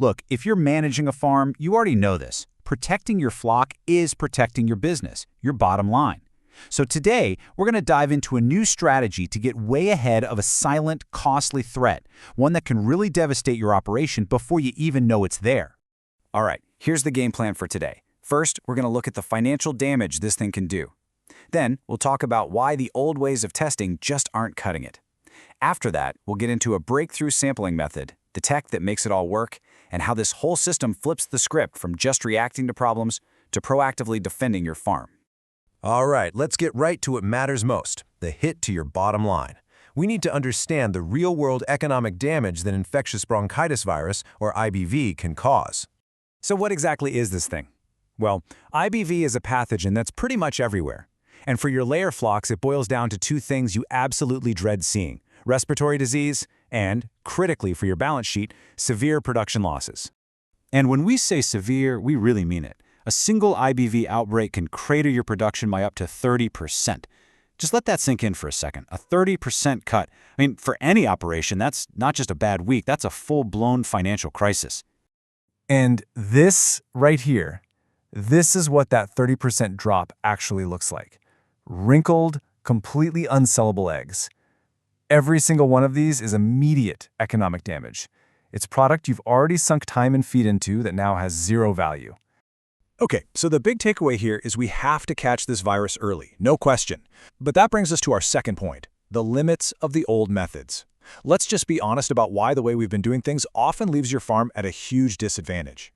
Look, if you're managing a farm, you already know this. Protecting your flock is protecting your business, your bottom line. So today, we're going to dive into a new strategy to get way ahead of a silent, costly threat, one that can really devastate your operation before you even know it's there. All right, here's the game plan for today. First, we're going to look at the financial damage this thing can do. Then, we'll talk about why the old ways of testing just aren't cutting it. After that, we'll get into a breakthrough sampling method, the tech that makes it all work, and how this whole system flips the script from just reacting to problems to proactively defending your farm. All right, let's get right to what matters most, the hit to your bottom line. We need to understand the real-world economic damage that infectious bronchitis virus, or IBV, can cause. So what exactly is this thing? Well, IBV is a pathogen that's pretty much everywhere. And for your layer flocks, it boils down to two things you absolutely dread seeing: respiratory disease and, critically for your balance sheet, severe production losses. And when we say severe, we really mean it. A single IBV outbreak can crater your production by up to 30%. Just let that sink in for a second. A 30% cut. I mean, for any operation, that's not just a bad week, that's a full-blown financial crisis. And this right here, this is what that 30% drop actually looks like. Wrinkled, completely unsellable eggs. Every single one of these is immediate economic damage. It's product you've already sunk time and feet into that now has zero value. Okay, so the big takeaway here is we have to catch this virus early, no question. But that brings us to our second point, the limits of the old methods. Let's just be honest about why the way we've been doing things often leaves your farm at a huge disadvantage.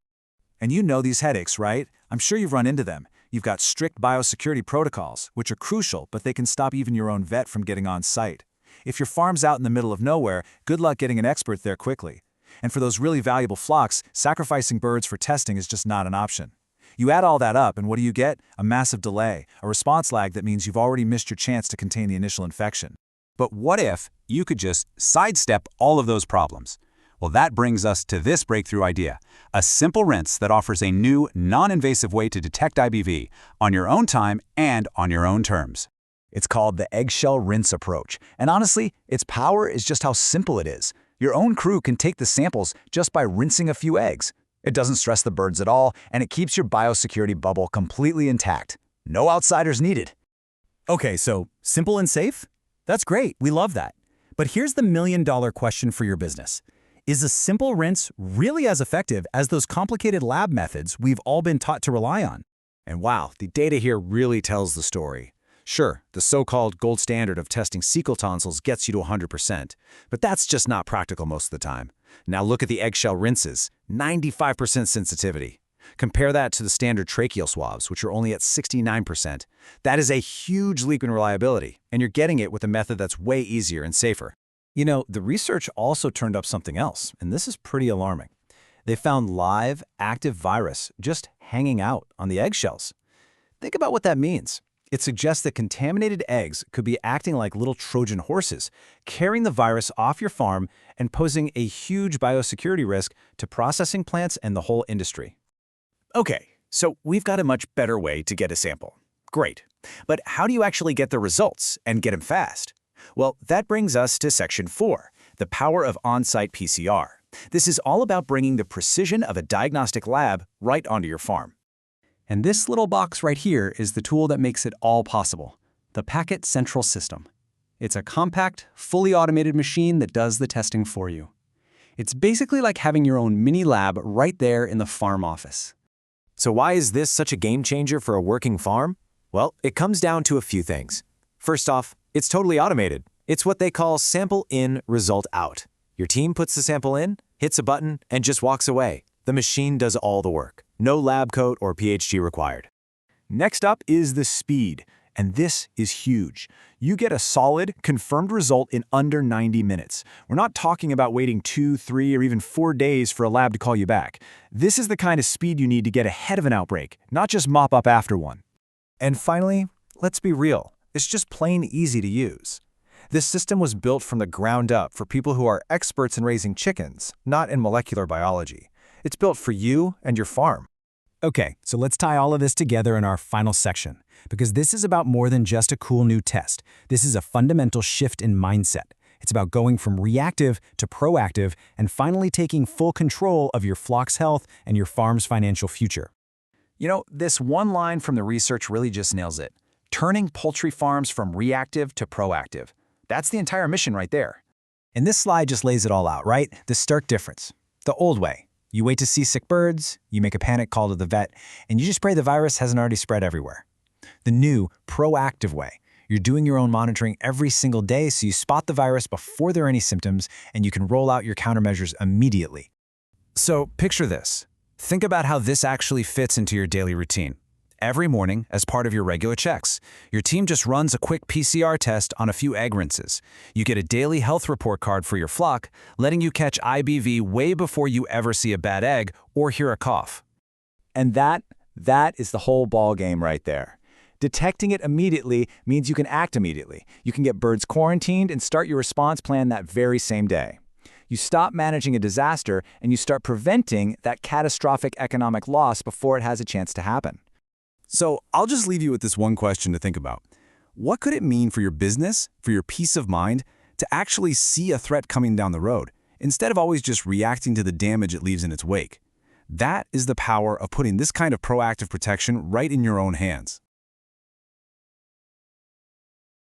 And you know these headaches, right? I'm sure you've run into them. You've got strict biosecurity protocols, which are crucial, but they can stop even your own vet from getting on site. If your farm's out in the middle of nowhere, good luck getting an expert there quickly. And for those really valuable flocks, sacrificing birds for testing is just not an option. You add all that up, and what do you get? A massive delay, a response lag that means you've already missed your chance to contain the initial infection. But what if you could just sidestep all of those problems? Well, that brings us to this breakthrough idea, a simple rinse that offers a new, non-invasive way to detect IBV on your own time and on your own terms. It's called the eggshell rinse approach, and honestly, its power is just how simple it is. Your own crew can take the samples just by rinsing a few eggs. It doesn't stress the birds at all, and it keeps your biosecurity bubble completely intact. No outsiders needed. Okay, so simple and safe? That's great, we love that. But here's the million-dollar question for your business. Is a simple rinse really as effective as those complicated lab methods we've all been taught to rely on? And wow, the data here really tells the story. Sure, the so-called gold standard of testing cecal tonsils gets you to 100%, but that's just not practical most of the time. Now look at the eggshell rinses, 95% sensitivity. Compare that to the standard tracheal swabs, which are only at 69%. That is a huge leap in reliability, and you're getting it with a method that's way easier and safer. You know, the research also turned up something else, and this is pretty alarming. They found live, active virus just hanging out on the eggshells. Think about what that means. It suggests that contaminated eggs could be acting like little Trojan horses, carrying the virus off your farm and posing a huge biosecurity risk to processing plants and the whole industry. Okay, so we've got a much better way to get a sample. Great. But how do you actually get the results and get them fast? Well, that brings us to Section 4, the power of on-site PCR. This is all about bringing the precision of a diagnostic lab right onto your farm. And this little box right here is the tool that makes it all possible, the Packet Central System. It's a compact, fully automated machine that does the testing for you. It's basically like having your own mini lab right there in the farm office. So why is this such a game changer for a working farm? Well, it comes down to a few things. First off, it's totally automated. It's what they call sample in, result out. Your team puts the sample in, hits a button, and just walks away. The machine does all the work. No lab coat or PhD required. Next up is the speed, and this is huge. You get a solid, confirmed result in under 90 minutes. We're not talking about waiting 2, 3, or even 4 days for a lab to call you back. This is the kind of speed you need to get ahead of an outbreak, not just mop up after one. And finally, let's be real. It's just plain easy to use. This system was built from the ground up for people who are experts in raising chickens, not in molecular biology. It's built for you and your farm. Okay, so let's tie all of this together in our final section, because this is about more than just a cool new test. This is a fundamental shift in mindset. It's about going from reactive to proactive and finally taking full control of your flock's health and your farm's financial future. You know, this one line from the research really just nails it. Turning poultry farms from reactive to proactive. That's the entire mission right there. And this slide just lays it all out, right? The stark difference. The old way. You wait to see sick birds, you make a panic call to the vet, and you just pray the virus hasn't already spread everywhere. The new, proactive way. You're doing your own monitoring every single day so you spot the virus before there are any symptoms and you can roll out your countermeasures immediately. So picture this. Think about how this actually fits into your daily routine. Every morning, as part of your regular checks, your team just runs a quick PCR test on a few egg rinses. You get a daily health report card for your flock, letting you catch IBV way before you ever see a bad egg or hear a cough. And that is the whole ball game right there. Detecting it immediately means you can act immediately. You can get birds quarantined and start your response plan that very same day. You stop managing a disaster and you start preventing that catastrophic economic loss before it has a chance to happen. So I'll just leave you with this one question to think about. What could it mean for your business, for your peace of mind, to actually see a threat coming down the road, instead of always just reacting to the damage it leaves in its wake? That is the power of putting this kind of proactive protection right in your own hands.